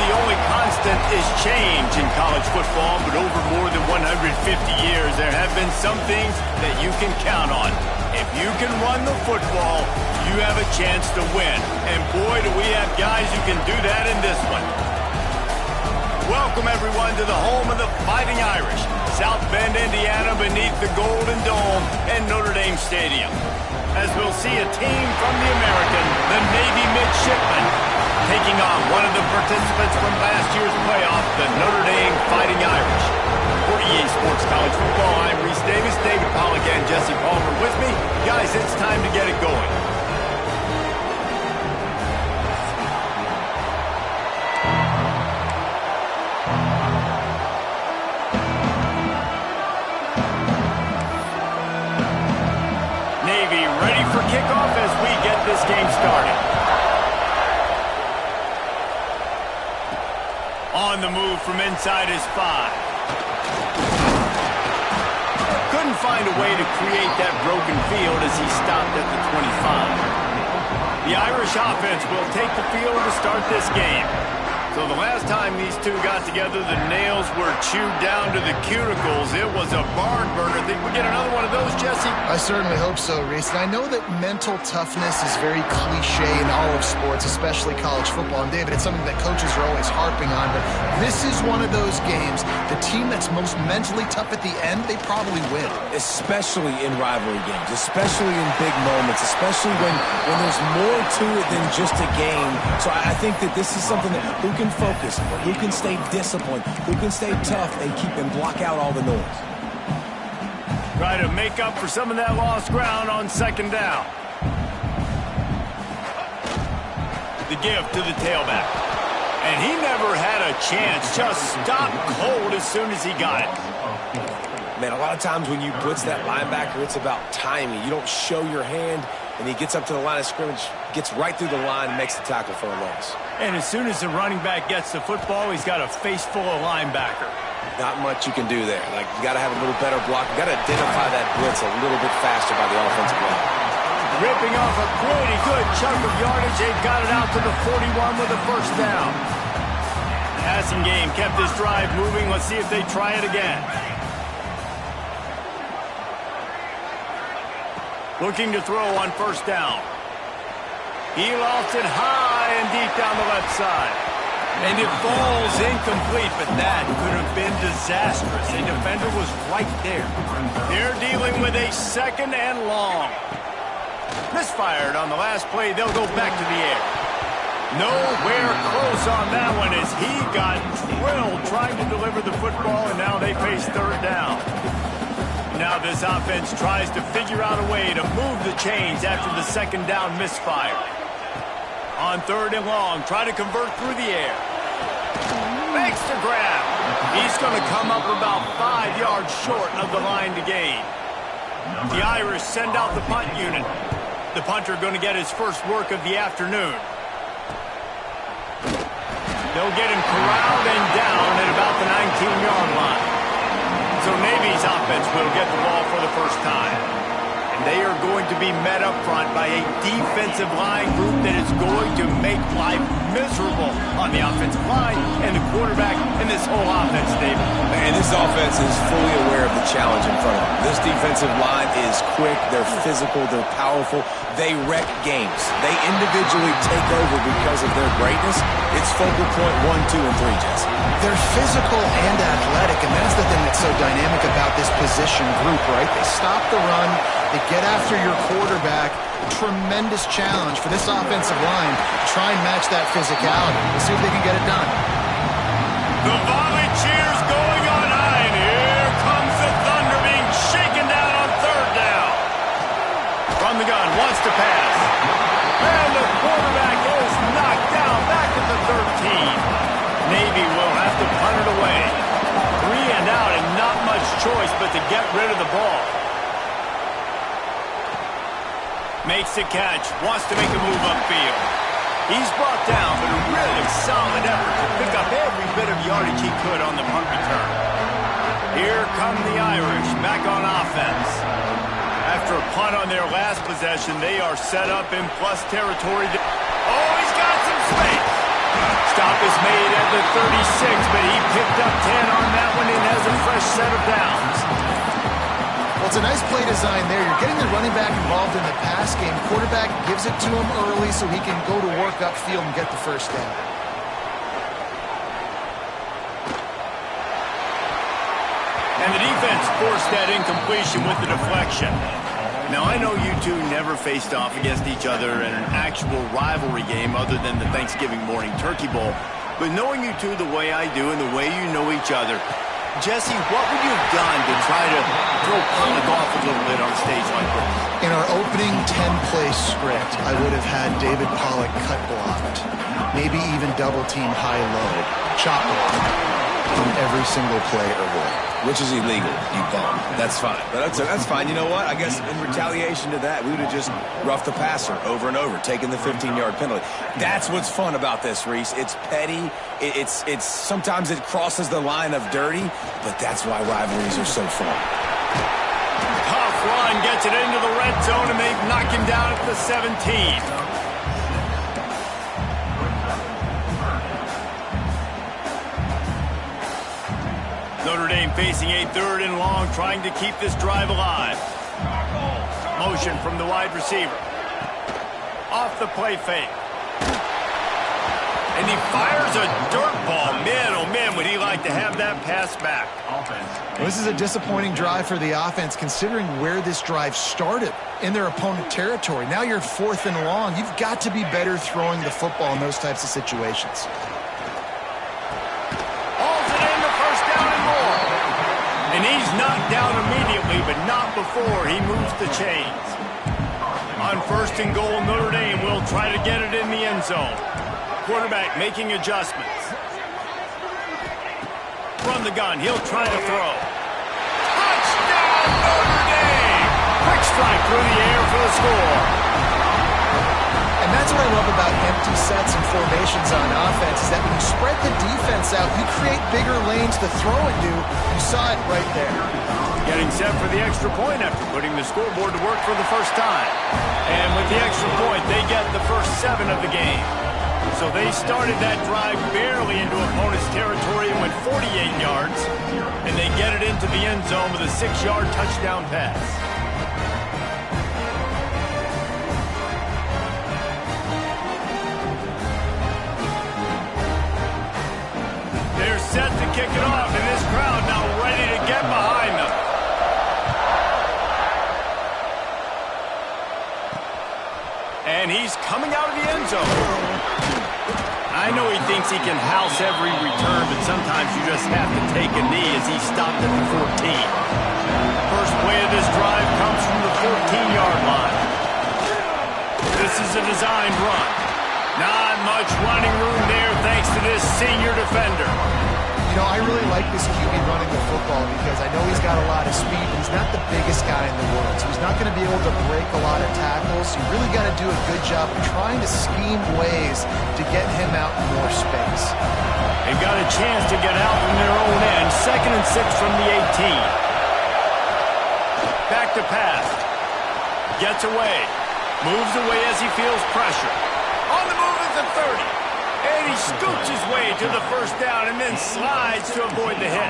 the only constant is change in college football, but over more than 150 years, there have been some things that you can count on. If you can run the football, you have a chance to win. And boy, do we have guys who can do that in this one. Welcome, everyone, to the home of the Fighting Irish, South Bend, Indiana, beneath the Golden Dome and Notre Dame Stadium. As we'll see a team from the American, the Navy midshipmen, taking on one of the participants from last year's playoff, the Notre Dame Fighting Irish. For EA Sports College Football, I'm Reese Davis, David Pollack, and Jesse Palmer with me. Guys, it's time to get it going. Navy ready for kickoff as we get this game started. On the move from inside his 5. Couldn't find a way to create that broken field as he stopped at the 25. The Irish offense will take the field to start this game. So the last time these two got together, the nails were chewed down to the cuticles. It was a barn burner. Think we get another one of those, Jesse? I certainly hope so, Reese. And I know that mental toughness is very cliche in all of sports, especially college football. And David, it's something that coaches are always harping on. But this is one of those games. The team that's most mentally tough at the end, they probably win. Especially in rivalry games, especially in big moments, especially when there's more to it than just a game. So I think that this is something that who can focus, who can stay disciplined, who can stay tough and keep and block out all the noise. Try to make up for some of that lost ground on second down. The give to the tailback. And he never had a chance, just stopped cold as soon as he got it. Man, a lot of times when you blitz that linebacker, it's about timing. You don't show your hand, and he gets up to the line of scrimmage, gets right through the line, and makes the tackle for a loss. And as soon as the running back gets the football, he's got a face full of linebacker. Not much you can do there. Like, you got to have a little better block. You got to identify that blitz a little bit faster by the offensive line. Ripping off a pretty good chunk of yardage. They've got it out to the 41 with a first down. Passing game kept this drive moving. Let's see if they try it again. Looking to throw on first down. He lofts it high and deep down the left side. And it falls incomplete, but that could have been disastrous. A defender was right there. They're dealing with a second and long. Misfired on the last play. They'll go back to the air. Nowhere close on that one as he got drilled trying to deliver the football, and now they face third down. Now this offense tries to figure out a way to move the chains after the second down misfire. On third and long, try to convert through the air. Makes the grab. He's going to come up about 5 yards short of the line to gain. The Irish send out the punt unit. The punter going to get his first work of the afternoon. They'll get him corralled and down at about the 19-yard line. So Navy's offense will get the ball for the first time. And they are going to be met up front by a defensive line group that is going to make life miserable on the offensive line and the quarterback and this whole offense, David. And this offense is fully aware of the challenge in front of them. This defensive line is quick, they're physical, they're powerful, they wreck games. They individually take over because of their greatness. It's focal point 1, 2, and 3, Jesse. They're physical and athletic, and that's the thing that's so dynamic about this position group, right? They stop the run, they get after your quarterback. Tremendous challenge for this offensive line to try and match that physicality. We'll see if they can get it done. The volley cheers going on high, and here comes the Thunder being shaken down on third down. From the gun, wants to pass. And the quarterback is knocked down back at the 13. Navy will have to punt it away. 3 and out and not much choice but to get rid of the ball. Makes the catch, wants to make a move upfield. He's brought down, but a really solid effort to pick up every bit of yardage he could on the punt return. Here come the Irish back on offense. After a punt on their last possession, they are set up in plus territory. Oh, he's got some space. Stop is made at the 36, but he picked up 10 on that one and has a fresh set of downs. Well, it's a nice play design there. You're getting the running back involved in the pass game. Quarterback gives it to him early so he can go to work upfield and get the first down. And the defense forced that incompletion with the deflection. Now, I know you two never faced off against each other in an actual rivalry game other than the Thanksgiving morning Turkey Bowl. But knowing you two the way I do and the way you know each other, Jesse, what would you have done to try to throw Pollock off a little bit on a stage like this? In our opening 10-play script, I would have had David Pollock cut blocked. Maybe even double-team high-low, chop block on every single play or roll. Which is illegal, you bum. That's fine. But that's fine. You know what? I guess in retaliation to that, we would have just roughed the passer over and over, taking the 15-yard penalty. That's what's fun about this, Reese. It's petty. It's sometimes it crosses the line of dirty, but that's why rivalries are so fun. Tough run gets it into the red zone, and they knock him down at the 17. Notre Dame facing a 3rd and long, trying to keep this drive alive. Motion from the wide receiver. Off the play fake. And he fires a dirt ball. Man, oh man, would he like to have that pass back. Well, this is a disappointing drive for the offense, considering where this drive started, in their opponent territory. Now you're 4th and long. You've got to be better throwing the football in those types of situations. And he's knocked down immediately, but not before he moves the chains. On 1st and goal, Notre Dame will try to get it in the end zone. Quarterback making adjustments. From the gun, he'll try to throw. Touchdown, Notre Dame! Quick strike through the air for the score. And that's what I love about empty sets and formations on offense, is that when you spread the defense out, you create bigger lanes to throw into. You saw it right there. Getting set for the extra point after putting the scoreboard to work for the first time. And with the extra point, they get the first 7 of the game. So they started that drive barely into opponent's territory and went 48 yards. And they get it into the end zone with a 6-yard touchdown pass. They're set to kick it off, and this crowd now ready to get behind them. And he's coming out of the end zone. I know he thinks he can house every return, but sometimes you just have to take a knee as he stopped at the 14. First play of this drive comes from the 14-yard line. This is a designed run. Not much running room there thanks to this senior defender. You know, I really like this QB running the football because I know he's got a lot of speed. He's not the biggest guy in the world, so he's not going to be able to break a lot of tackles. You really got to do a good job of trying to scheme ways to get him out in more space. They got a chance to get out from their own end. 2nd and 6 from the 18. Back to pass. Gets away. Moves away as he feels pressure. On the move at the 30. And he scoots his way to the first down and then slides to avoid the hit.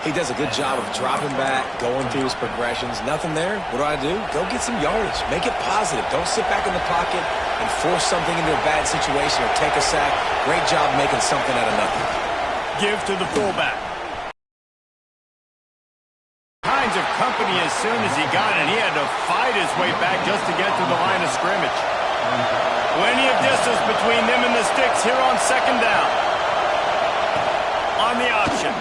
He does a good job of dropping back, going through his progressions. Nothing there. What do? Go get some yardage. Make it positive. Don't sit back in the pocket and force something into a bad situation or take a sack. Great job making something out of nothing. Give to the fullback. Kinds of company as soon as he got it. He had to fight his way back just to get to the line of scrimmage. Plenty of distance between them and the sticks here on 2nd down. On the option.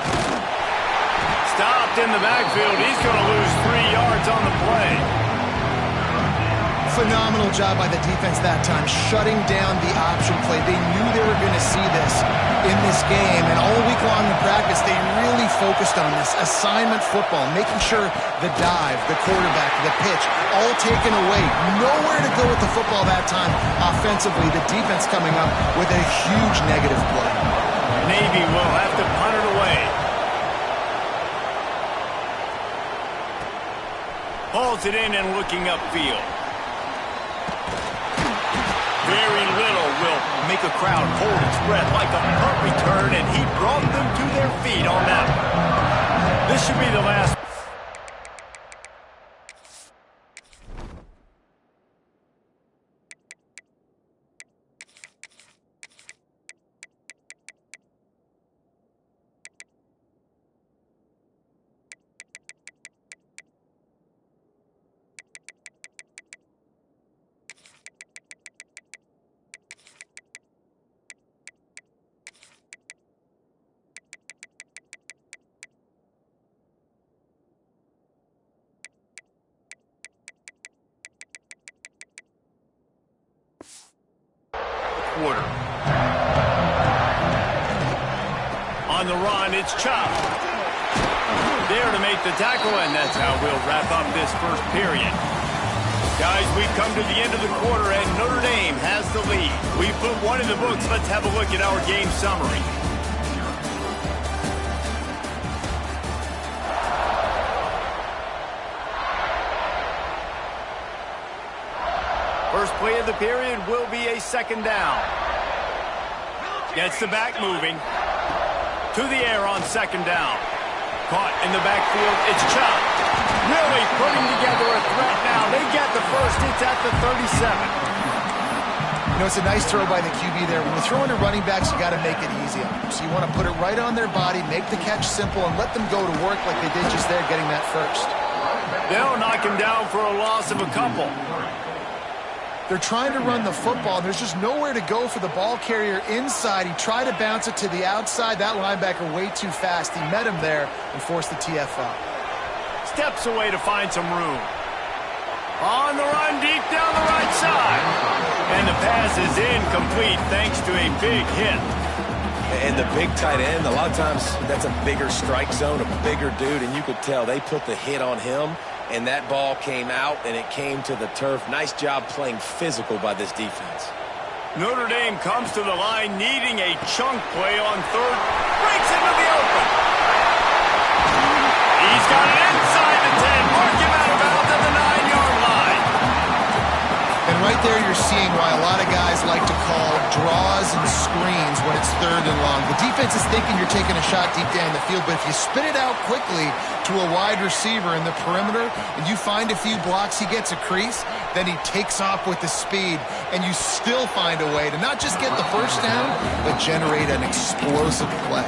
Stopped in the backfield. He's going to lose 3 yards on the play. Phenomenal job by the defense that time, shutting down the option play. They knew they were going to see this in this game, and all week long in practice, they really focused on this assignment football, making sure the dive, the quarterback, the pitch, all taken away. Nowhere to go with the football that time offensively. The defense coming up with a huge negative play. Navy will have to punt it away. Hauls it in and looking upfield. Very little will make a crowd hold its breath like a punt return, and he brought them to their feet on that one. This should be the last. Quarter. On the run, it's Chop. There to make the tackle, and that's how we'll wrap up this first period. Guys, we've come to the end of the quarter, and Notre Dame has the lead. We've put one in the books. Let's have a look at our game summary. First play of the period will be a second down. Gets the back moving. To the air on second down. Caught in the backfield. It's Chop. Really putting together a threat now. They get the first. It's at the 37. You know, it's a nice throw by the QB there. When you're throwing to running backs, you got to make it easy on them. So you want to put it right on their body, make the catch simple, and let them go to work like they did just there, getting that first. They'll knock him down for a loss of a couple. They're trying to run the football. There's just nowhere to go for the ball carrier inside. He tried to bounce it to the outside. That linebacker way too fast. He met him there and forced the TFL. Steps away to find some room. On the run, deep down the right side. And the pass is incomplete thanks to a big hit. And the big tight end, a lot of times that's a bigger strike zone, a bigger dude, and you could tell they put the hit on him. And that ball came out, and it came to the turf. Nice job playing physical by this defense. Notre Dame comes to the line needing a chunk play on third. Breaks into the open. He's got it inside the 10. Mark him out of bounds at the 9-yard line. And right there you're seeing why a lot of guys like to call draws and screens when it's third and long. The defense is thinking you're taking a shot deep down the field, but if you spit it out quickly to a wide receiver in the perimeter and you find a few blocks, he gets a crease, then he takes off with the speed, and you still find a way to not just get the first down, but generate an explosive play.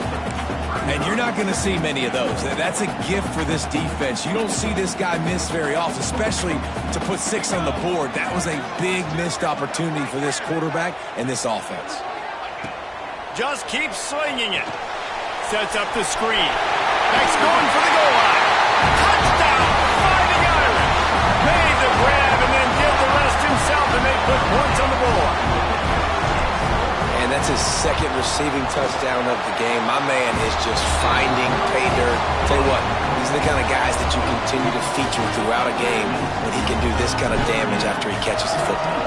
And you're not going to see many of those. That's a gift for this defense. You don't see this guy miss very often, especially to put 6 on the board. That was a big missed opportunity for this quarterback and this offense. Just keeps slinging it. Sets up the screen. Next going for the goal line. Touchdown! Fighting Irish. Made the grab and then did the rest himself, and they put points on the board. And that's his second receiving touchdown of the game. My man is just finding pay dirt. Tell you what, these are the kind of guys that you continue to feature throughout a game when he can do this kind of damage after he catches the football.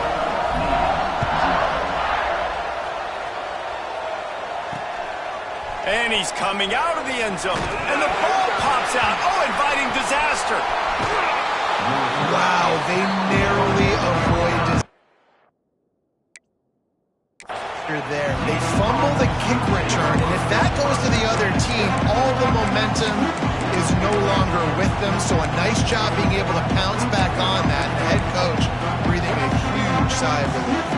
And he's coming out of the end zone. And the ball pops out. Oh, inviting disaster. Wow, they narrowly avoid disaster there. They fumble the kick return, and if that goes to the other team, all the momentum is no longer with them. So a nice job being able to pounce back on that. And the head coach breathing a huge sigh of relief.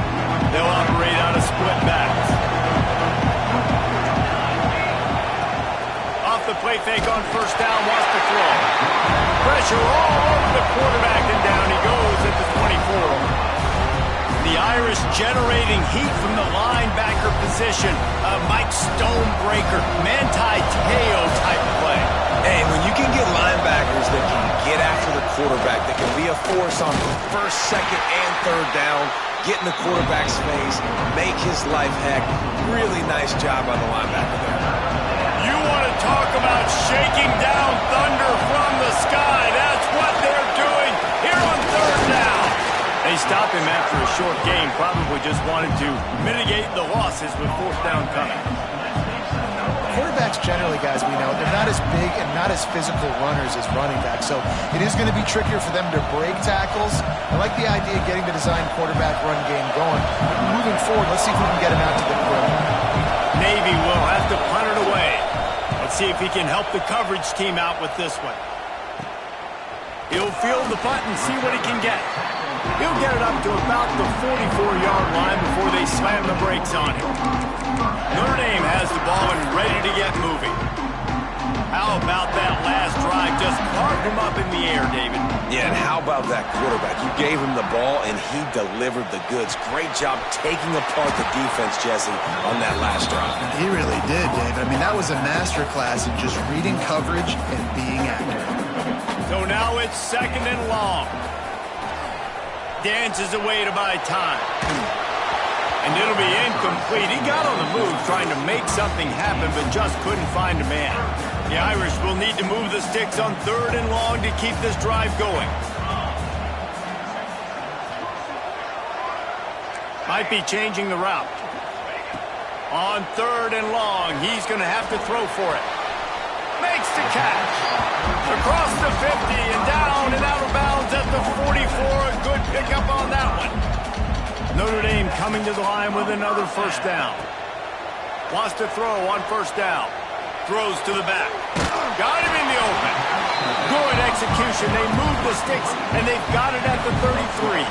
They'll operate out of split backs. Off the play fake on first down, wants to throw. Pressure all over the quarterback, and down he goes at the 24. The Irish generating heat from the linebacker position. Mike Stonebreaker, Manti Te'o type play. Hey, when you can get linebackers that can get after the quarterback, that can be a force on first, second, and third down, get in the quarterback's face, make his life heck. Really nice job by the linebacker there. You want to talk about shaking down thunder from the sky. That's what they're doing here on third down. They stop him after a short game. Probably just wanted to mitigate the losses with fourth down coming. quarterbacks generally, guys, we know, they're not as big and not as physical runners as running backs, so it is going to be trickier for them to break tackles. I like the idea of getting the design quarterback run game going. Moving forward, let's see if we can get him out to the perimeter. Navy will have to punt it away. Let's see if he can help the coverage team out with this one. He'll field the punt and see what he can get. He'll get it up to about the 44-yard line before they slam the brakes on him. Notre Dame has the ball and ready to get moving. How about that last drive? Just carved him up in the air, David. Yeah, and how about that quarterback? You gave him the ball, and he delivered the goods. Great job taking apart the defense, Jesse, on that last drive. He really did, David. I mean, that was a masterclass in just reading coverage and being accurate. So now it's 2nd and long. Dances away to buy time. And it'll be incomplete. He got on the move trying to make something happen, but just couldn't find a man. The Irish will need to move the sticks on 3rd and long to keep this drive going. Might be changing the route. On 3rd and long, he's going to have to throw for it. Makes the catch. Across the 50 and down and out of bounds at the 44. A good pickup on that one. Notre Dame coming to the line with another 1st down. Wants to throw on 1st down. Throws to the back. Got him in the open. Good execution. They move the sticks, and they've got it at the 33.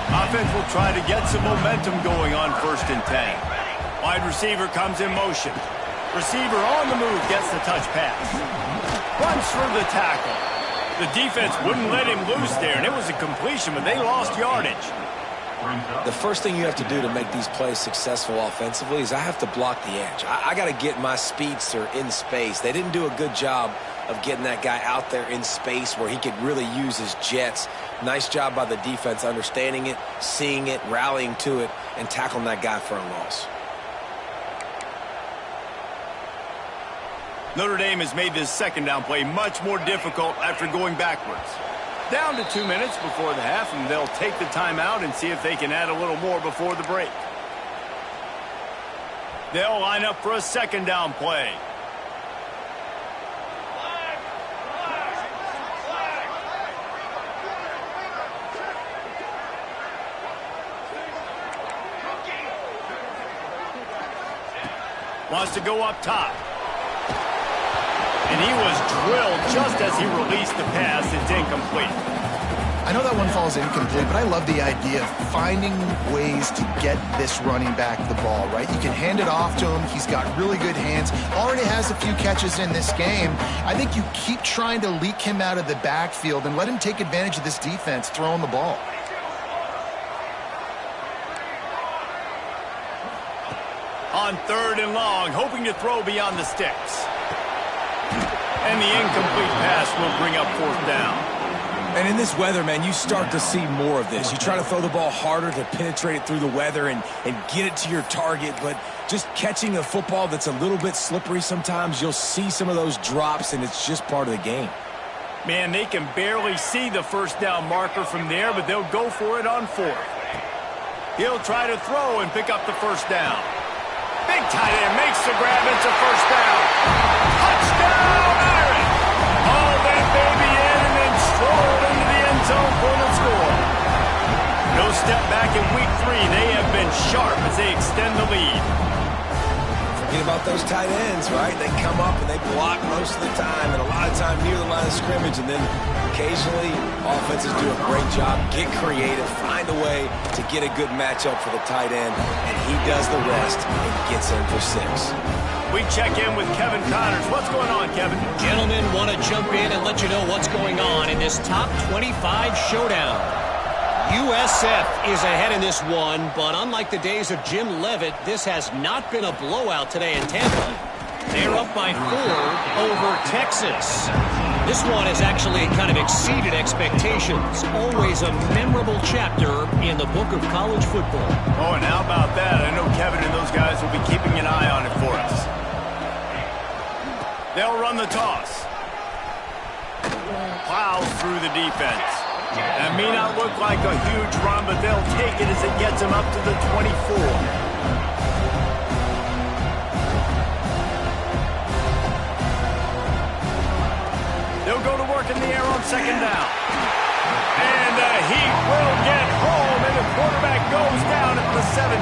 Offense will try to get some momentum going on 1st and 10. Wide receiver comes in motion. Receiver on the move gets the touch pass. Runs through the tackle. The defense wouldn't let him loose there, and it was a completion, but they lost yardage. The first thing you have to do to make these plays successful offensively is I have to block the edge. I got to get my speedster in space. They didn't do a good job of getting that guy out there in space where he could really use his jets. Nice job by the defense understanding it, seeing it, rallying to it, and tackling that guy for a loss. Notre Dame has made this 2nd down play much more difficult after going backwards. Down to 2 minutes before the half, and they'll take the timeout and see if they can add a little more before the break. They'll line up for a 2nd down play. Wants to go up top. And he was drilled just as he released the pass. It's incomplete. I know that one falls incomplete, but I love the idea of finding ways to get this running back the ball, right? You can hand it off to him. He's got really good hands. Already has a few catches in this game. I think you keep trying to leak him out of the backfield and let him take advantage of this defense throwing the ball. On 3rd and long, hoping to throw beyond the sticks. And the incomplete pass will bring up 4th down. And in this weather, man, you start to see more of this. You try to throw the ball harder to penetrate it through the weather and get it to your target, but just catching a football that's a little bit slippery sometimes, you'll see some of those drops, and it's just part of the game. Man, they can barely see the 1st down marker from there, but they'll go for it on 4th. He'll try to throw and pick up the 1st down. Big tight end makes the grab. It's a 1st down. Touchdown, Irish! Haul that baby in and then stroll into the end zone for the score. No step back in week 3. They have been sharp as they extend the lead. Forget about those tight ends, right? They come up and they block most of the time, and a lot of time near the line of scrimmage, and then occasionally offenses do a great job, get creative, find a way to get a good matchup for the tight end, and he does the rest and gets in for 6. We check in with Kevin Connors. What's going on, Kevin? Gentlemen, want to jump in and let you know what's going on in this top 25 showdown. USF is ahead in this one, but unlike the days of Jim Leavitt, this has not been a blowout today in Tampa. They're up by 4 over Texas. This one has actually kind of exceeded expectations. Always a memorable chapter in the book of college football. Oh, and how about that? I know Kevin and those guys will be keeping an eye on it for us. They'll run the toss. Plows through the defense. That may not look like a huge run, but they'll take it as it gets them up to the 24. They'll go to work in the air on second down. And the Heat will get home, and the quarterback goes down at the 17.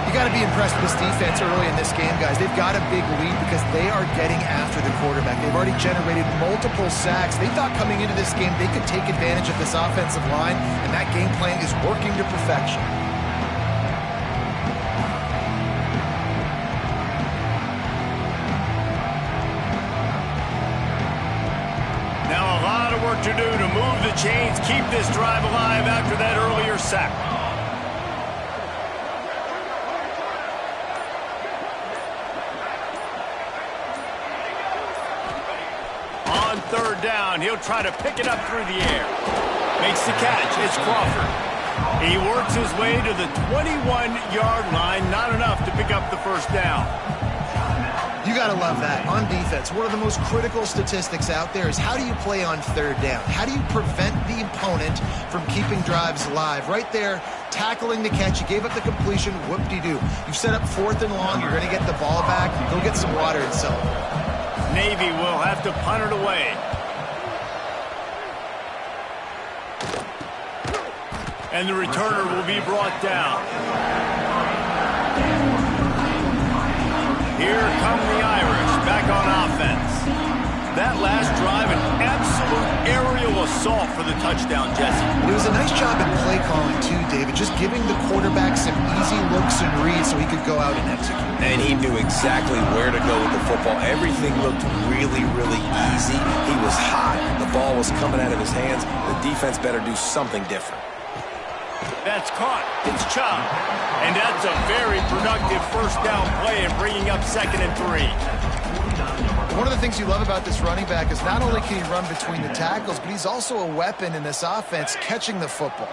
You got to be impressed with this defense early in this game, guys. They've got a big lead because they are getting after the quarterback. They've already generated multiple sacks. They thought coming into this game they could take advantage of this offensive line, and that game plan is working to perfection. Now a lot of work to do to move the chains, keep this drive alive after that earlier sack. On third down, he'll try to pick it up through the air. Makes the catch. It's Crawford. He works his way to the 21-yard line. Not enough to pick up the first down. You got to love that. On defense, one of the most critical statistics out there is how do you play on third down? How do you prevent the opponent from keeping drives alive? Right there, tackling the catch. You gave up the completion. Whoop-de-doo. You've set up fourth and long. You're going to get the ball back. Go get some water and celebrate. Navy will have to punt it away. And the returner will be brought down. Here come the Irish back on offense. That last drive, an absolute aerial assault for the touchdown, Jesse. It was a nice job in play calling, too, David, just giving the quarterback some easy looks and reads so he could go out and execute. And he knew exactly where to go with the football. Everything looked really, really easy. He was hot. The ball was coming out of his hands. The defense better do something different. That's caught. It's Chubb. And that's a very productive first down play and bringing up 2nd and 3. One of the things you love about this running back is not only can he run between the tackles, but he's also a weapon in this offense catching the football.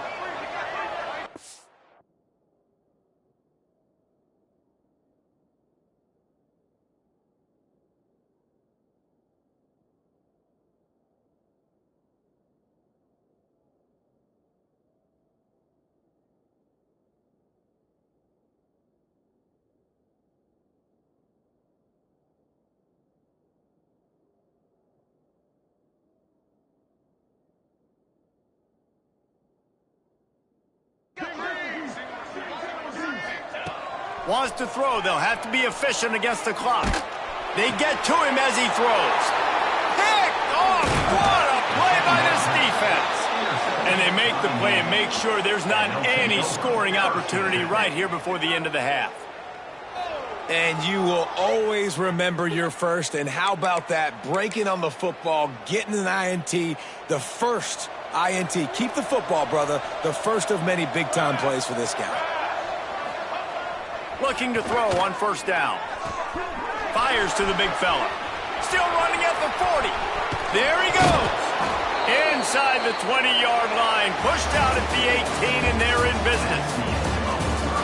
Wants to throw. They'll have to be efficient against the clock. They get to him as he throws. Picked off. What a play by this defense. And they make the play and make sure there's not any scoring opportunity right here before the end of the half. And you will always remember your first. And how about that? Breaking on the football, getting an INT, the first INT. Keep the football, brother. The first of many big-time plays for this guy. Looking to throw on first down. Fires to the big fella. Still running at the 40. There he goes. Inside the 20-yard line. Pushed out at the 18, and they're in business.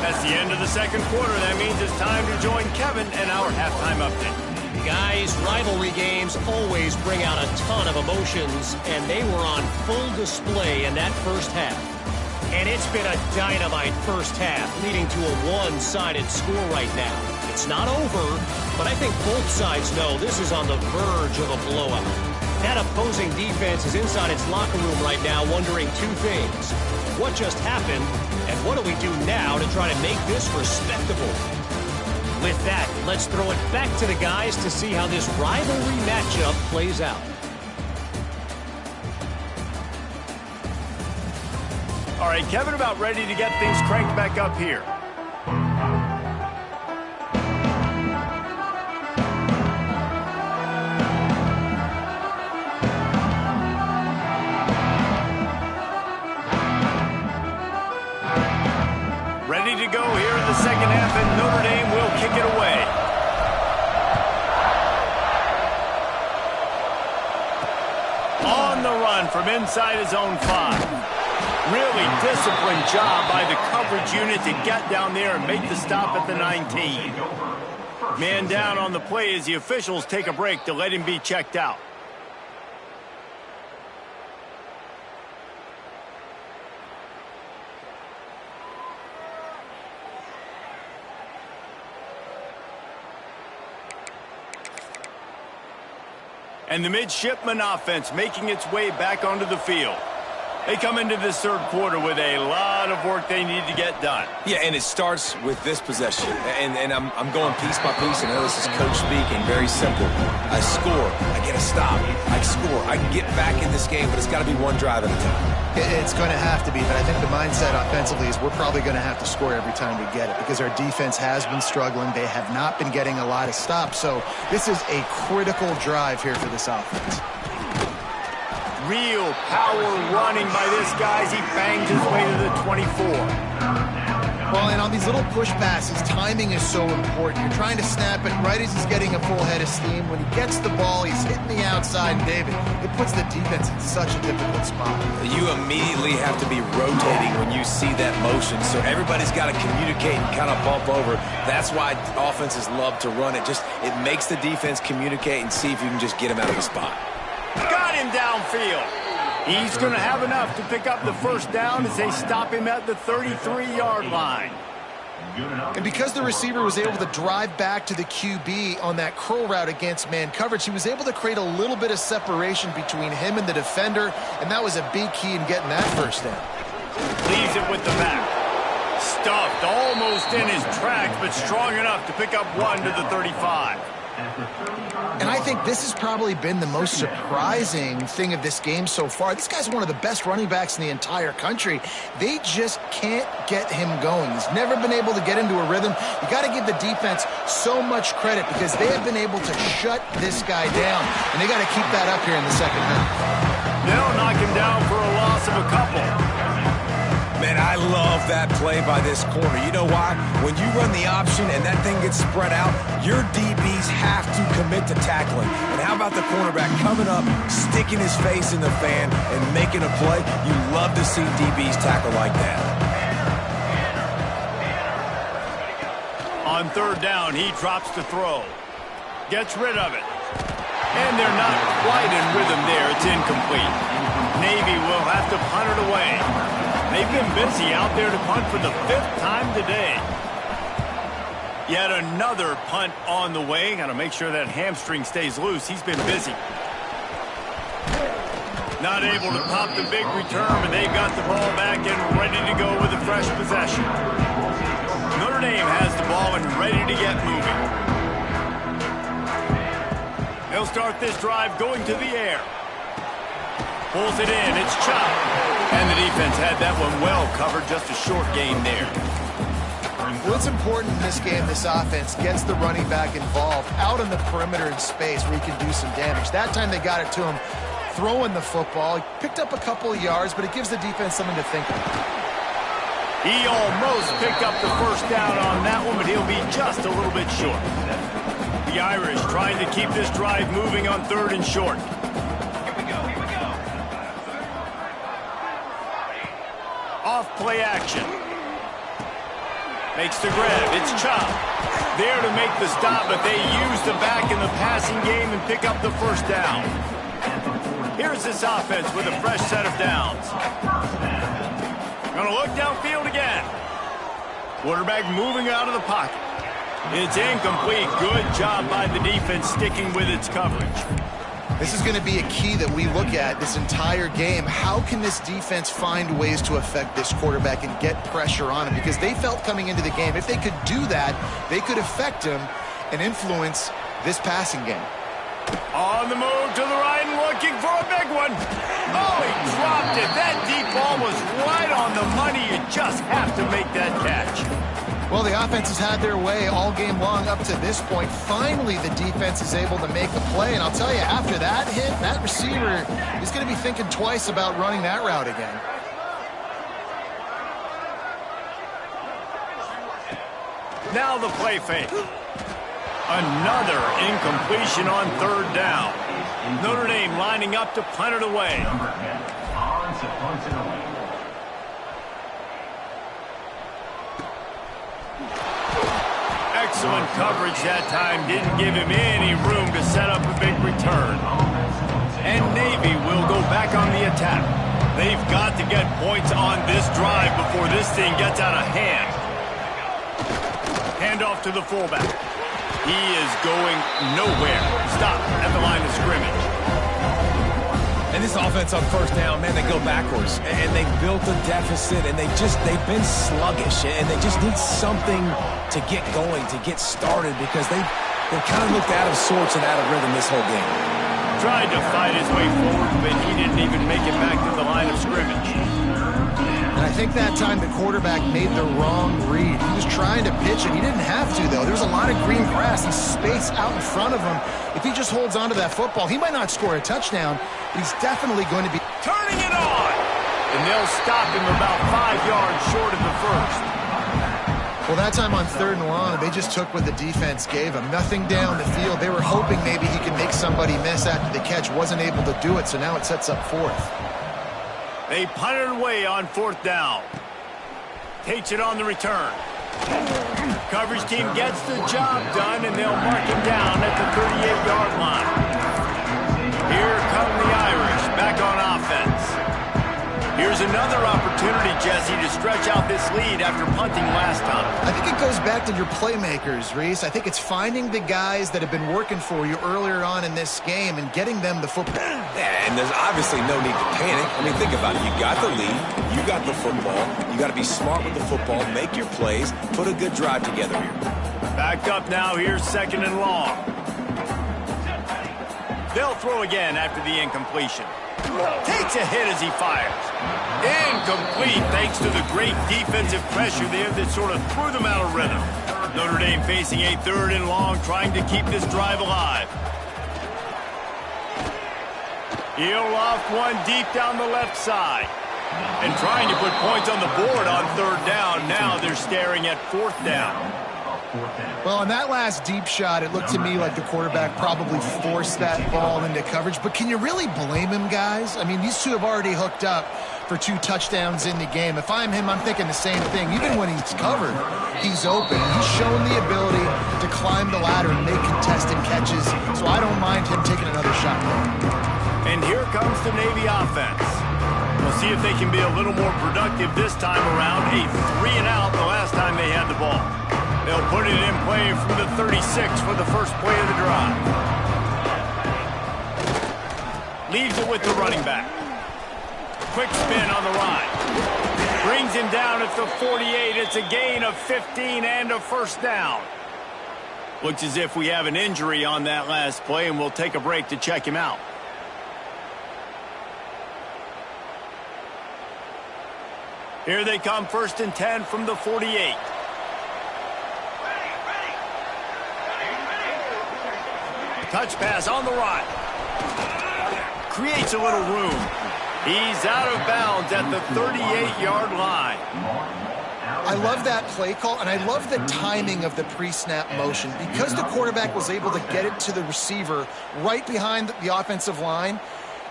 That's the end of the second quarter. That means it's time to join Kevin and our halftime update. Guys, rivalry games always bring out a ton of emotions, and they were on full display in that first half. And it's been a dynamite first half, leading to a one-sided score right now. It's not over, but I think both sides know this is on the verge of a blowout. That opposing defense is inside its locker room right now wondering two things. What just happened, and what do we do now to try to make this respectable? With that, let's throw it back to the guys to see how this rivalry matchup plays out. All right, Kevin, about ready to get things cranked back up here. Ready to go here in the second half, and Notre Dame will kick it away. On the run from inside his own 5. Really disciplined job by the coverage unit to get down there and make the stop at the 19. Man down on the play as the officials take a break to let him be checked out. And the midshipman offense making its way back onto the field. They come into this third quarter with a lot of work they need to get done. Yeah, and it starts with this possession. And I'm going piece by piece. I know this is coach speaking, very simple. I score, I get a stop, I score. I can get back in this game, but it's got to be one drive at a time. It's going to have to be, but I think the mindset offensively is we're probably going to have to score every time we get it because our defense has been struggling. They have not been getting a lot of stops, so this is a critical drive here for this offense. Real power running by this guy as he bangs his way to the 24. Well, and on these little push passes, timing is so important. You're trying to snap it right as he's getting a full head of steam. When he gets the ball, he's hitting the outside, and David, it puts the defense in such a difficult spot. You immediately have to be rotating when you see that motion, so everybody's got to communicate and kind of bump over. That's why offenses love to run it. It makes the defense communicate and see if you can just get him out of the spot. Got him downfield. He's going to have enough to pick up the first down as they stop him at the 33-yard line. And because the receiver was able to drive back to the QB on that curl route against man coverage, he was able to create a little bit of separation between him and the defender, and that was a big key in getting that first down. Leaves it with the back. Stuffed almost in his tracks, but strong enough to pick up one to the 35. And I think this has probably been the most surprising thing of this game so far. This guy's one of the best running backs in the entire country. They just can't get him going. He's never been able to get into a rhythm. You got to give the defense so much credit because they have been able to shut this guy down. And they got to keep that up here in the second half. They'll knock him down for a loss of a couple. Man, I love that play by this corner. You know why? When you run the option and that thing gets spread out, your DBs have to commit to tackling. And how about the cornerback coming up, sticking his face in the fan, and making a play? You love to see DBs tackle like that. On third down, he drops to throw. Gets rid of it. And they're not quite in rhythm there. It's incomplete. Navy will have to punt it away. They've been busy out there to punt for the 5th time today. Yet another punt on the way. Got to make sure that hamstring stays loose. He's been busy. Not able to pop the big return, but they've got the ball back and ready to go with a fresh possession. Notre Dame has the ball and ready to get moving. They'll start this drive going to the air. Pulls it in. It's chopped. And the defense had that one well covered. Just a short gain there. Well, it's important in this game, this offense gets the running back involved out on the perimeter in space where he can do some damage. That time they got it to him throwing the football. He picked up a couple of yards, but it gives the defense something to think about. He almost picked up the first down on that one, but he'll be just a little bit short. The Irish trying to keep this drive moving on third and short. Off play action. Makes the grab. It's Chop. There to make the stop, but they use the back in the passing game and pick up the first down. Here's this offense with a fresh set of downs. Gonna look downfield again. Quarterback moving out of the pocket. It's incomplete. Good job by the defense sticking with its coverage. This is going to be a key that we look at this entire game. How can this defense find ways to affect this quarterback and get pressure on him? Because they felt coming into the game, if they could do that, they could affect him and influence this passing game. On the move to the right and looking for a big one. Oh, he dropped it. That deep ball was right on the money. You just have to make that catch. Well, the offense has had their way all game long up to this point. Finally, the defense is able to make a play. And I'll tell you, after that hit, that receiver is going to be thinking twice about running that route again. Now the play fake. Another incompletion on third down. Notre Dame lining up to punt it away. Excellent coverage that time. Didn't give him any room to set up a big return. And Navy will go back on the attack. They've got to get points on this drive before this thing gets out of hand. Hand off to the fullback. He is going nowhere. Stop at the line of scrimmage. And this offense on first down, man, they go backwards. And they built a deficit, and they've been sluggish. And they just need something to get going, to get started, because they've kind of looked out of sorts and out of rhythm this whole game. Tried to fight his way forward, but he didn't even make it back to the line of scrimmage. And I think that time the quarterback made the wrong read. He was trying to pitch it. He didn't have to, though. There's a lot of green grass and space out in front of him. If he just holds on to that football, he might not score a touchdown, but he's definitely going to be Turning it on! And they'll stop him about 5 yards short of the first. Well, that time on 3rd and long, they just took what the defense gave him. Nothing down the field. They were hoping maybe he could make somebody miss after the catch. Wasn't able to do it, so now it sets up 4th. They punt it away on 4th down. Takes it on the return. Coverage team gets the job done, and they'll mark him down at the 38-yard line. Here come the Irish back on offense. Here's another opportunity, Jesse, to stretch out this lead after punting last time. I think it goes back to your playmakers, Reese. I think it's finding the guys that have been working for you earlier on in this game and getting them the football. Yeah, and there's obviously no need to panic. I mean, think about it. You got the lead. You got the football. You got to be smart with the football, make your plays, put a good drive together here. Backed up now. Here's 2nd and long. They'll throw again after the incompletion. Takes a hit as he fires. Incomplete thanks to the great defensive pressure there that sort of threw them out of rhythm. Notre Dame facing a 3rd and long, trying to keep this drive alive. He'll loft one deep down the left side. And trying to put points on the board on 3rd down. Now they're staring at 4th down. Well, on that last deep shot, it looked to me like the quarterback probably forced that ball into coverage. But can you really blame him, guys? I mean, these two have already hooked up for 2 touchdowns in the game. If I'm him, I'm thinking the same thing. Even when he's covered, he's open. He's shown the ability to climb the ladder and make contested catches. So I don't mind him taking another shot. And here comes the Navy offense. We'll see if they can be a little more productive this time around. A 3-and-out the last time they had the ball. They'll put it in play from the 36 for the first play of the drive. Leaves it with the running back. Quick spin on the ride. Brings him down at the 48. It's a gain of 15 and a 1st down. Looks as if we have an injury on that last play, and we'll take a break to check him out. Here they come, 1st and 10 from the 48. Touch pass on the right. Creates a little room. He's out of bounds at the 38-yard line. I love that play call, and I love the timing of the pre-snap motion. Because the quarterback was able to get it to the receiver right behind the offensive line,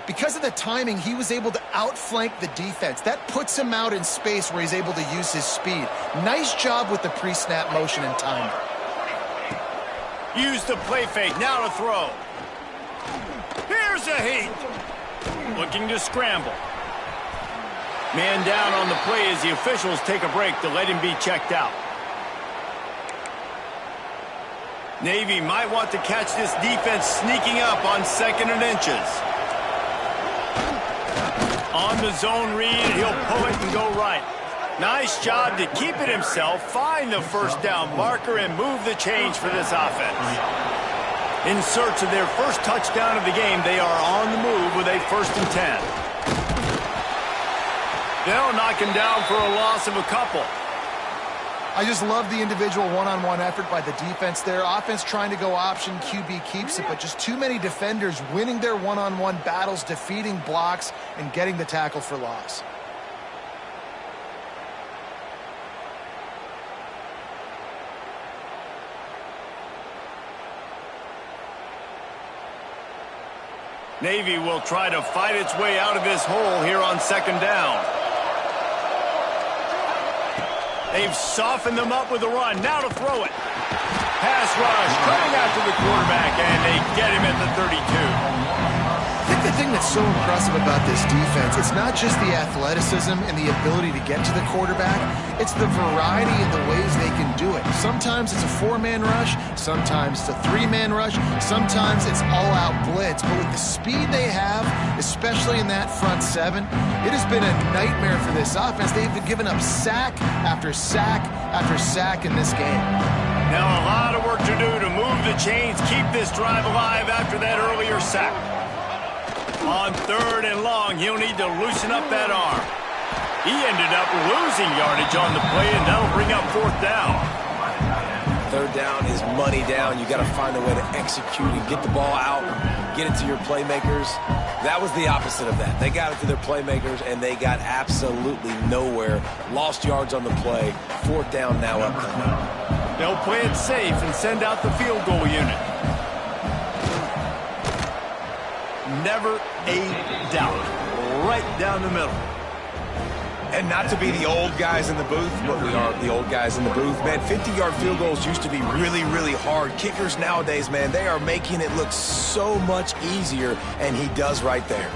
because of the timing, he was able to outflank the defense. That puts him out in space where he's able to use his speed. Nice job with the pre-snap motion and timing. Use the play fake, now to throw. Here's a heat. Looking to scramble. Man down on the play as the officials take a break to let him be checked out. Navy might want to catch this defense sneaking up on 2nd and inches. On the zone read, he'll pull it and go right. Nice job to keep it himself, find the 1st down marker, and move the change for this offense. In search of their first touchdown of the game, they are on the move with a 1st and 10. They'll knock him down for a loss of a couple. I just love the individual one-on-one effort by the defense there. Offense trying to go option, QB keeps it, but just too many defenders winning their one-on-one battles, defeating blocks, and getting the tackle for loss. Navy will try to fight its way out of this hole here on 2nd down. They've softened them up with a run. Now to throw it. Pass rush coming after the quarterback, and they get him at the 32. I think the thing that's so impressive about this defense, it's not just the athleticism and the ability to get to the quarterback, it's the variety in the ways they can do it. Sometimes it's a 4-man rush, sometimes it's a 3-man rush, sometimes it's all-out blitz. But with the speed they have, especially in that front 7, it has been a nightmare for this offense. They've been giving up sack after sack after sack in this game. Now a lot of work to do to move the chains, keep this drive alive after that earlier sack. On 3rd and long, he'll need to loosen up that arm. He ended up losing yardage on the play, and that'll bring up 4th down. 3rd down is money down. You got to find a way to execute and get the ball out, get it to your playmakers. That was the opposite of that. They got it to their playmakers, and they got absolutely nowhere. Lost yards on the play. 4th down now up. They'll play it safe and send out the field goal unit. Never a doubt. Right down the middle. And not to be the old guys in the booth, but we are the old guys in the booth. Man, 50-yard field goals used to be really, really hard. Kickers nowadays, man, they are making it look so much easier, and he does right there.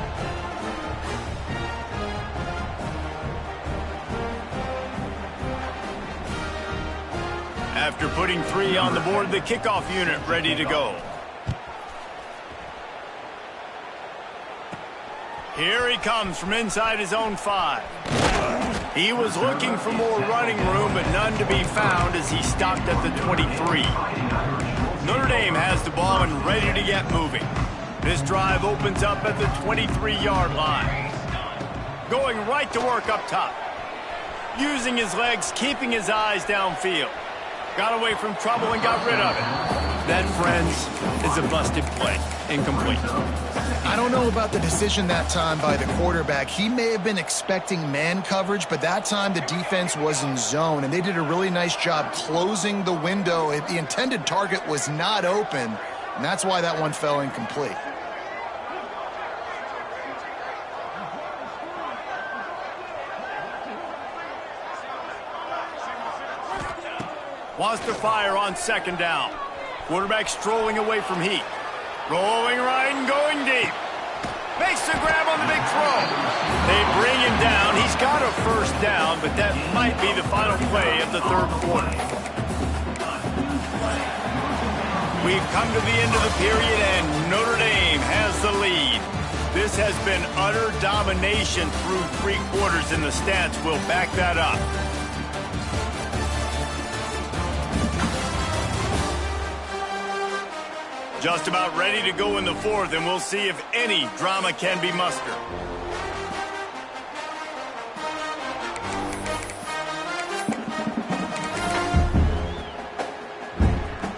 After putting 3 on the board, the kickoff unit ready to go. Here he comes from inside his own 5. He was looking for more running room, but none to be found as he stopped at the 23. Notre Dame has the ball and ready to get moving. This drive opens up at the 23-yard line. Going right to work up top. Using his legs, keeping his eyes downfield. Got away from trouble and got rid of it. That, friends, is a busted play. Incomplete. I don't know about the decision that time by the quarterback. He may have been expecting man coverage, but that time the defense was in zone, and they did a really nice job closing the window. The intended target was not open, and that's why that one fell incomplete. Wants to fire on 2nd down. Quarterback strolling away from heat. Rolling right and going deep. Makes the grab on the big throw. They bring him down. He's got a 1st down, but that might be the final play of the 3rd quarter. We've come to the end of the period, and Notre Dame has the lead. This has been utter domination through 3 quarters, and the stats will back that up. Just about ready to go in the 4th, and we'll see if any drama can be mustered.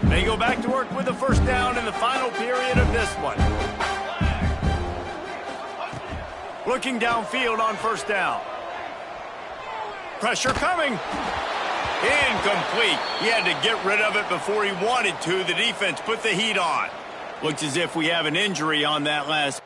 They go back to work with the 1st down in the final period of this one. Looking downfield on 1st down. Pressure coming. Incomplete. He had to get rid of it before he wanted to. The defense put the heat on. Looks as if we have an injury on that last.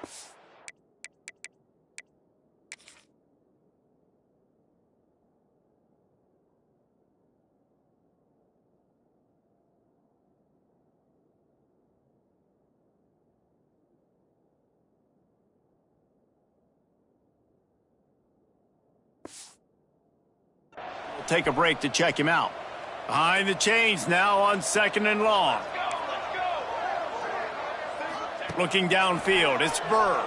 Take a break to check him out. Behind the chains now on 2nd and long. Looking downfield, it's Burr.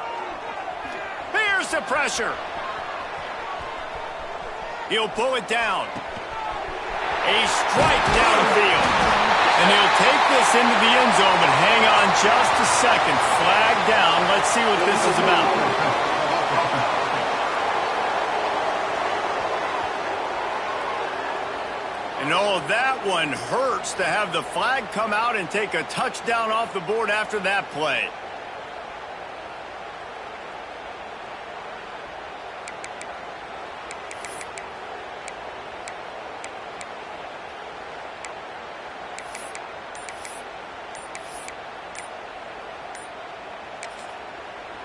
Here's the pressure. He'll pull it down. A strike downfield. And he'll take this into the end zone, but hang on just a second. Flag down. Let's see what this is about. And oh, that one hurts to have the flag come out and take a touchdown off the board after that play.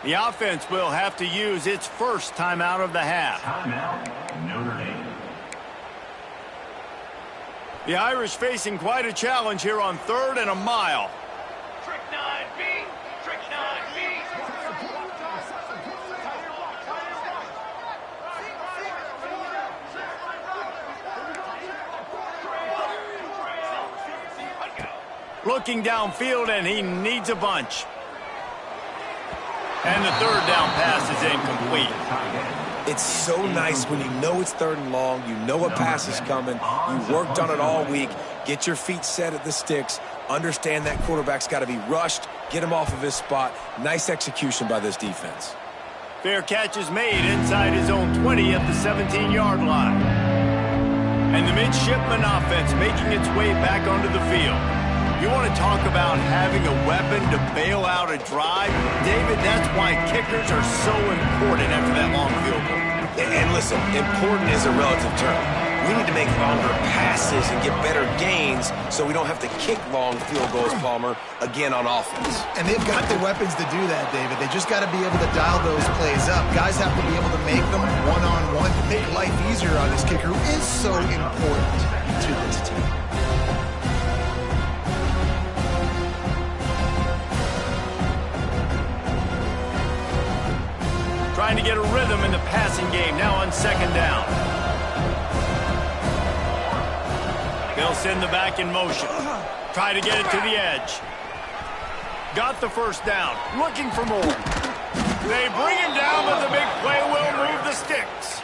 The offense will have to use its 1st timeout of the half. Timeout, Notre Dame. The Irish facing quite a challenge here on 3rd and a mile. Trick 9B. Trick 9B. Looking downfield, and he needs a bunch. And the third down pass is incomplete. It's so nice when you know it's 3rd and long, you know a pass is coming, you worked on it all week, get your feet set at the sticks, understand that quarterback's got to be rushed, get him off of his spot. Nice execution by this defense. Fair catch is made inside his own 20 at the 17-yard line. And the midshipman offense making its way back onto the field. You want to talk about having a weapon to bail out a drive? David, that's why kickers are so important after that long field goal. And listen, important is a relative term. We need to make longer passes and get better gains so we don't have to kick long field goals, Palmer, again on offense. And they've got the weapons to do that, David. They just got to be able to dial those plays up. Guys have to be able to make them one-on-one to make life easier on this kicker, who is so important to this team. Trying to get a rhythm in the passing game now on 2nd down. They'll send the back in motion. Try to get it to the edge. Got the first down. Looking for more. They bring him down, but the big play will move the sticks.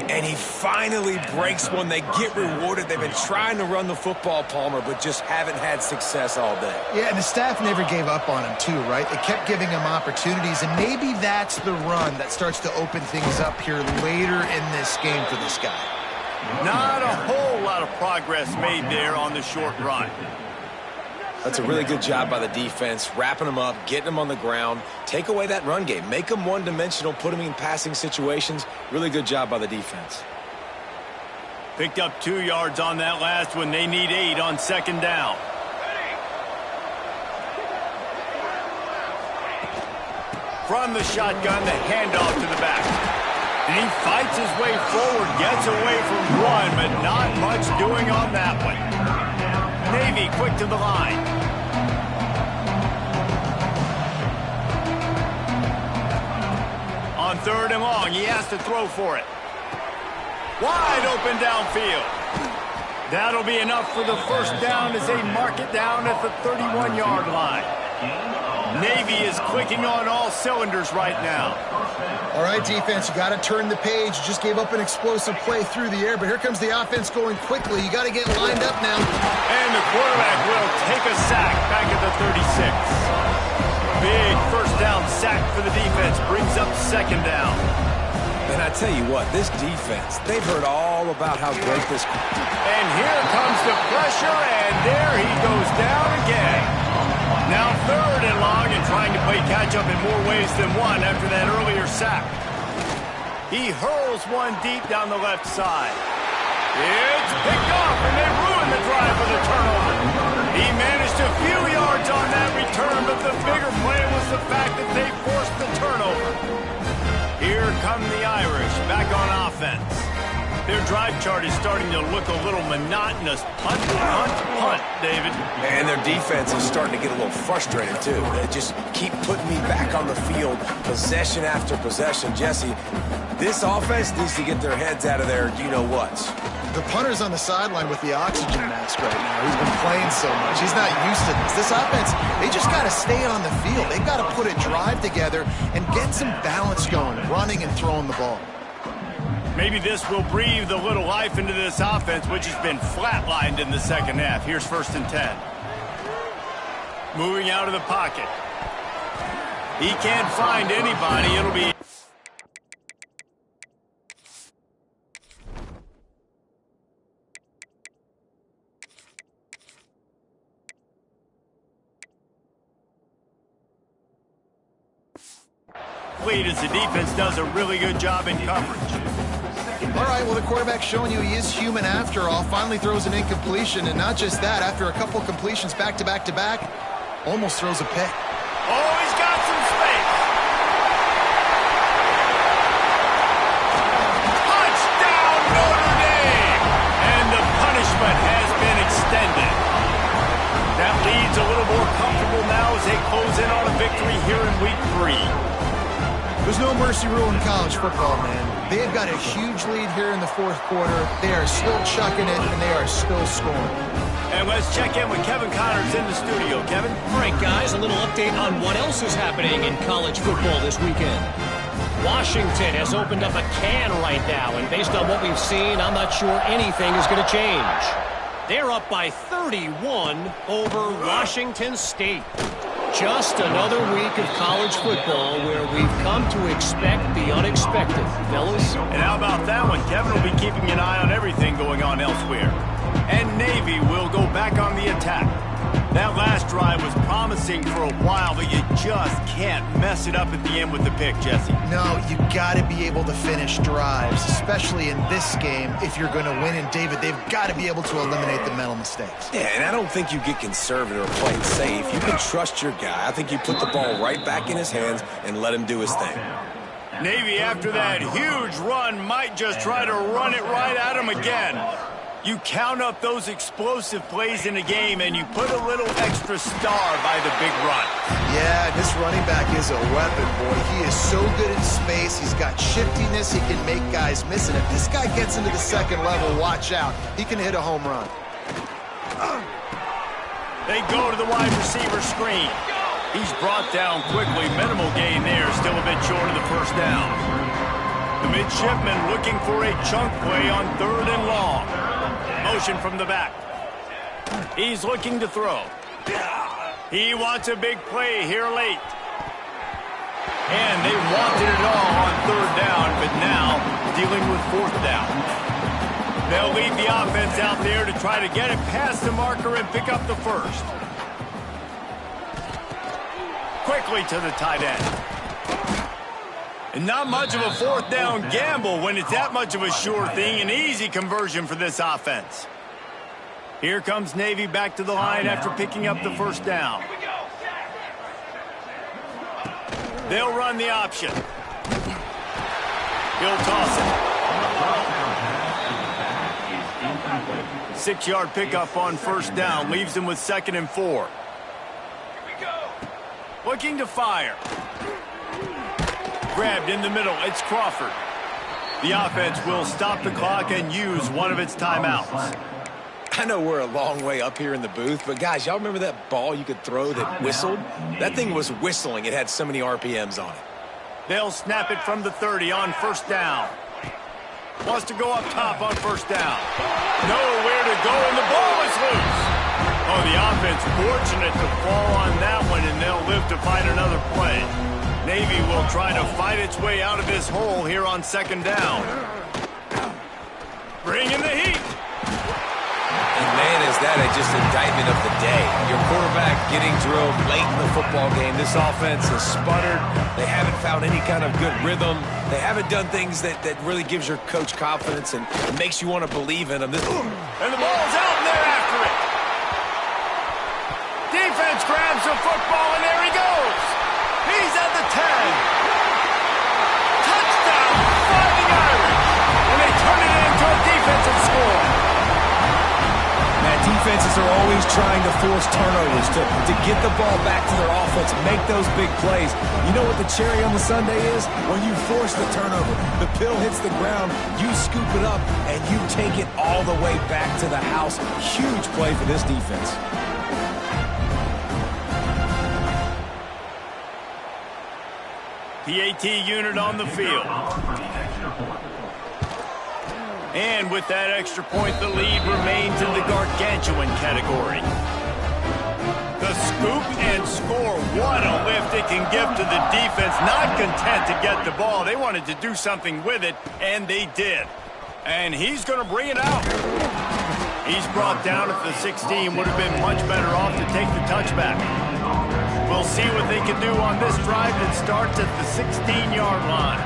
And he finally breaks one. They get rewarded. They've been trying to run the football, Palmer, but just haven't had success all day. Yeah, and the staff never gave up on him, too, right? They kept giving him opportunities, and maybe that's the run that starts to open things up here later in this game for this guy. Not a whole lot of progress made there on the short run. That's a really good job by the defense, wrapping them up, getting them on the ground. Take away that run game. Make them one-dimensional, put them in passing situations. Really good job by the defense. Picked up 2 yards on that last one. They need 8 on 2nd down. From the shotgun, the handoff to the back. And he fights his way forward, gets away from one, but not much doing on that one. Navy quick to the line. On 3rd and long, he has to throw for it. Wide open downfield. That'll be enough for the first down as they mark it down at the 31-yard line. Navy is clicking on all cylinders right now. All right, defense, you got to turn the page. You just gave up an explosive play through the air, but here comes the offense going quickly. You got to get lined up now. And the quarterback will take a sack back at the 36. Big first down sack for the defense. Brings up 2nd down. And I tell you what, this defense, they've heard all about how great this... And here comes the pressure, and there he goes down again. Now 3rd and long, and trying to play catch-up in more ways than one after that earlier sack. He hurls one deep down the left side. It's picked off, and they ruin the drive with a turnover. He managed a few yards on that return, but the bigger play was the fact that they forced the turnover. Here come the Irish, back on offense. Their drive chart is starting to look a little monotonous. Punt, punt, punt, David. And their defense is starting to get a little frustrated, too. They just keep putting me back on the field, possession after possession. Jesse, this offense needs to get their heads out of their you-know-whats. The punter's on the sideline with the oxygen mask right now. He's been playing so much. He's not used to this. This offense, they just got to stay on the field. They've got to put a drive together and get some balance going, running and throwing the ball. Maybe this will breathe a little life into this offense, which has been flatlined in the 2nd half. Here's 1st and 10. Moving out of the pocket. He can't find anybody. It'll be... as the defense does a really good job in coverage. All right, well, the quarterback's showing you he is human after all. Finally throws an incompletion, and not just that, after a couple completions back-to-back-to-back, almost throws a pick. Oh, he's got some space. Touchdown, Notre Dame! And the punishment has been extended. That lead's a little more comfortable now as they close in on a victory here in Week 3. There's no mercy rule in college football, man. They've got a huge lead here in the 4th quarter. They are still chucking it, and they are still scoring. And let's check in with Kevin Connors in the studio. Kevin? All right, guys, a little update on what else is happening in college football this weekend. Washington has opened up a can right now, and based on what we've seen, I'm not sure anything is going to change. They're up by 31 over Washington State. Just another week of college football where we've come to expect the unexpected, fellas. And how about that one? Kevin will be keeping an eye on everything going on elsewhere. And Navy will go back on the attack. That last drive was promising for a while, but you just can't mess it up at the end with the pick, Jesse. No, you got to be able to finish drives, especially in this game. If you're going to win, and David, they've got to be able to eliminate the mental mistakes. Yeah, and I don't think you get conservative or play it safe. You can trust your guy. I think you put the ball right back in his hands and let him do his thing. Navy, after that huge run, might just try to run it right at him again. You count up those explosive plays in a game, and you put a little extra star by the big run. Yeah, this running back is a weapon, boy. He is so good in space. He's got shiftiness. He can make guys miss. And if this guy gets into the second level, watch out. He can hit a home run. They go to the wide receiver screen. He's brought down quickly. Minimal gain there. Still a bit short of the first down. The midshipman looking for a chunk play on 3rd and long. Motion from the back. He's looking to throw. He wants a big play here late. And they wanted it all on 3rd down, but now dealing with 4th down. They'll lead the offense out there to try to get it past the marker and pick up the first. Quickly to the tight end. And not much of a 4th down gamble when it's that much of a sure thing. An easy conversion for this offense. Here comes Navy back to the line after picking up the first down. They'll run the option. He'll toss it. 6-yard pickup on 1st down. Leaves him with 2nd and 4. Looking to fire. Grabbed in the middle. It's Crawford. The offense will stop the clock and use one of its timeouts. I know we're a long way up here in the booth, but guys, y'all remember that ball you could throw that whistled? That thing was whistling. It had so many RPMs on it. They'll snap it from the 30 on 1st down. Wants to go up top on 1st down. Nowhere to go, and the ball is loose. Oh, the offense fortunate to fall on that one, and they'll live to find another play. Navy will try to fight its way out of this hole here on 2nd down. Bring in the heat. And man, is that just indictment of the day. Your quarterback getting drilled late in the football game. This offense has sputtered. They haven't found any kind of good rhythm. They haven't done things that really gives your coach confidence and makes you want to believe in them. And the ball's out, and they're after it. Defense grabs the football, and there he goes. He's at the 10. Touchdown, Fighting Irish. And they turn it into a defensive score. That defenses are always trying to force turnovers to get the ball back to their offense, make those big plays. You know what the cherry on the sundae is? When you force the turnover, the pill hits the ground, you scoop it up, and you take it all the way back to the house. Huge play for this defense. PAT unit on the field. And with that extra point, the lead remains in the gargantuan category. The scoop and score. What a lift it can give to the defense. Not content to get the ball. They wanted to do something with it, and they did. And he's going to bring it out. He's brought down at the 16. Would have been much better off to take the touchback. We'll see what they can do on this drive that starts at the 16-yard line.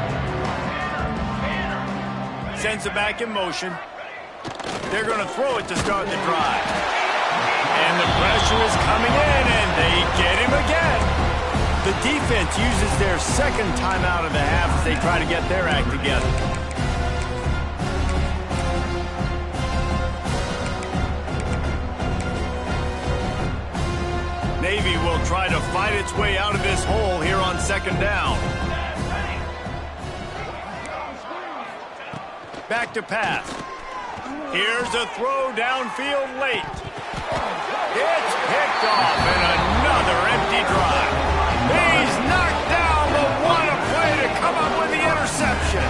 Sends it back in motion. They're going to throw it to start the drive. And the pressure is coming in, and they get him again. The defense uses their 2nd timeout of the half as they try to get their act together. Navy will try to fight its way out of this hole here on 2nd down. Back to pass. Here's a throw downfield late. It's picked off and another empty drive. He's knocked down the one play to come up with the interception.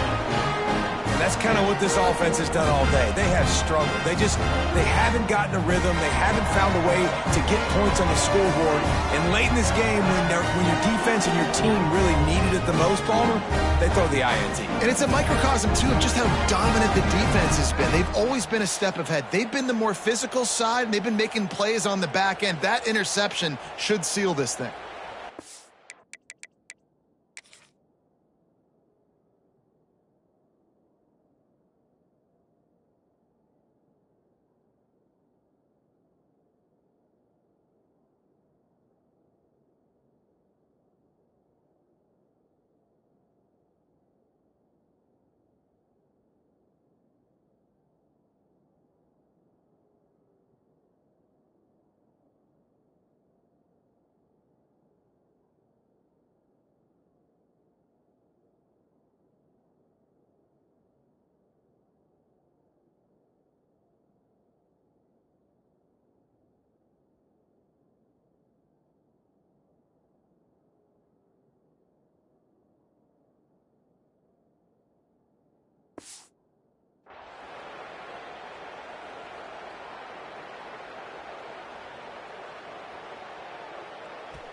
That's kind of what this offense has done all day. They have struggled. They haven't gotten a rhythm. They haven't found a way to get points on the scoreboard. And late in this game, when your defense and your team really needed it the most, Palmer, they throw the INT. And it's a microcosm, too, of just how dominant the defense has been. They've always been a step ahead. They've been the more physical side, and they've been making plays on the back end. That interception should seal this thing.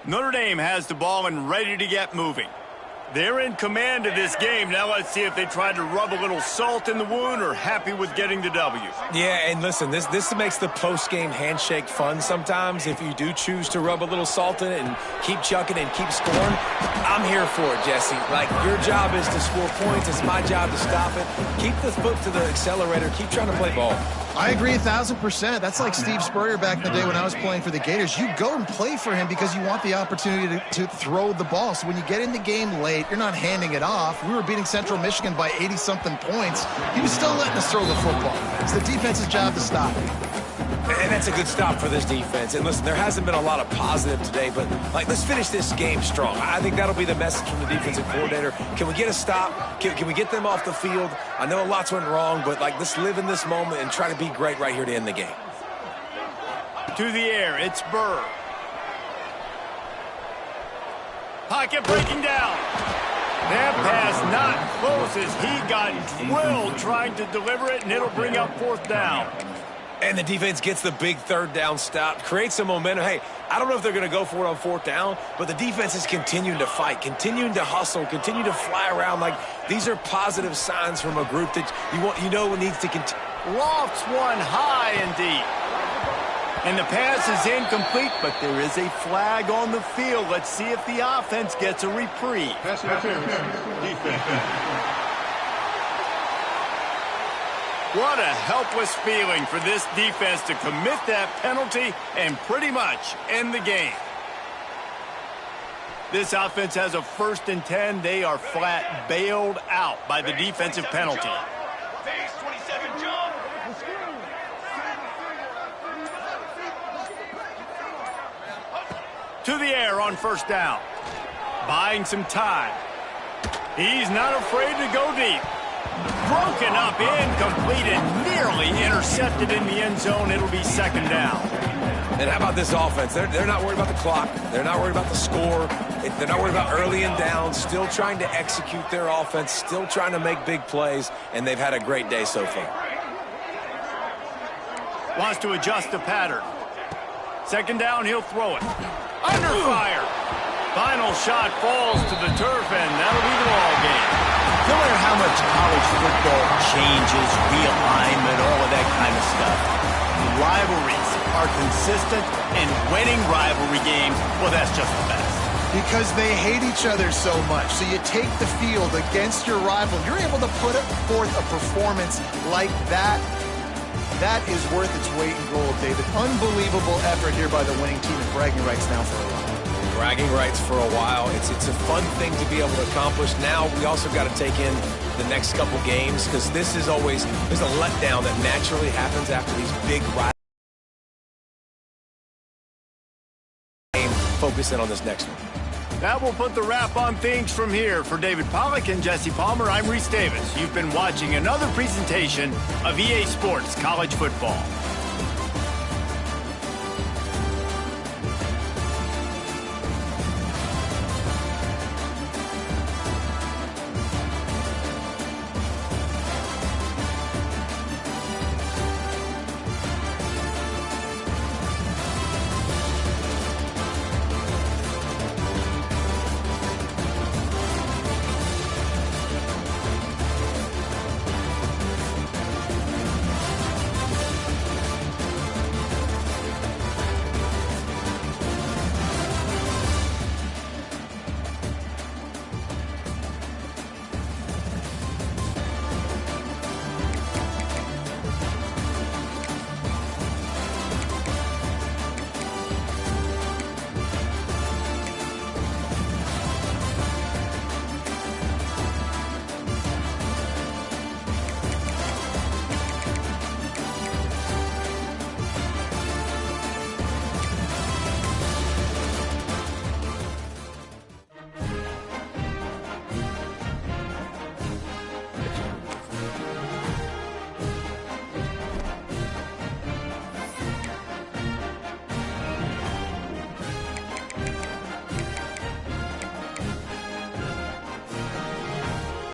Notre Dame has the ball and ready to get moving. They're in command of this game. Now let's see if they try to rub a little salt in the wound or happy with getting the W. Yeah, and listen, this makes the post-game handshake fun sometimes. If you do choose to rub a little salt in it and keep chucking and keep scoring, I'm here for it, Jesse. Like, your job is to score points. It's my job to stop it. Keep the foot to the accelerator. Keep trying to play ball. I agree 1,000%. That's like Steve Spurrier back in the day when I was playing for the Gators. You go and play for him because you want the opportunity to throw the ball. So when you get in the game late, you're not handing it off. We were beating Central Michigan by 80-something points. He was still letting us throw the football. It's the defense's job to stop it. And that's a good stop for this defense. And listen, there hasn't been a lot of positive today, but let's finish this game strong. I think that'll be the message from the defensive coordinator. Can we get a stop? Can we get them off the field? I know lots went wrong, but let's live in this moment and try to be great right here to end the game. To the air, it's Burr. Pocket breaking down. That pass not close as he got drilled trying to deliver it, and it'll bring up fourth down. And the defense gets the big third down stop, creates some momentum. Hey, I don't know if they're going to go for it on fourth down, but the defense is continuing to fight, continuing to hustle, continue to fly around. These are positive signs from a group that needs to continue. Lofts one high and deep. And the pass is incomplete, but there is a flag on the field. Let's see if the offense gets a reprieve. Defense. What a helpless feeling for this defense to commit that penalty and pretty much end the game. This offense has a 1st and 10. They are flat bailed out by the defensive penalty. To the air on first down. Buying some time. He's not afraid to go deep. Broken up, incomplete, and nearly intercepted in the end zone. It'll be second down. And how about this offense? They're not worried about the clock. They're not worried about the score. They're not worried about early and down. Still trying to execute their offense. Still trying to make big plays. And they've had a great day so far. Wants to adjust the pattern. Second down, he'll throw it. Under fire. Final shot falls to the turf, and that'll be the ball game. No matter how much college football changes, realignment, all of that kind of stuff, rivalries are consistent, and winning rivalry games, well, that's just the best. Because they hate each other so much. So you take the field against your rival. You're able to put forth a performance like that. That is worth its weight in gold, David. Unbelievable effort here by the winning team, and bragging rights now for a while. Bragging rights for a while. It's a fun thing to be able to accomplish. Now we also got to take in the next couple games, because there's a letdown that naturally happens after these big rivalries. Focus in on this next one. That will put the wrap on things from here. For David Pollack and Jesse Palmer, I'm Reese Davis. You've been watching another presentation of EA Sports College Football.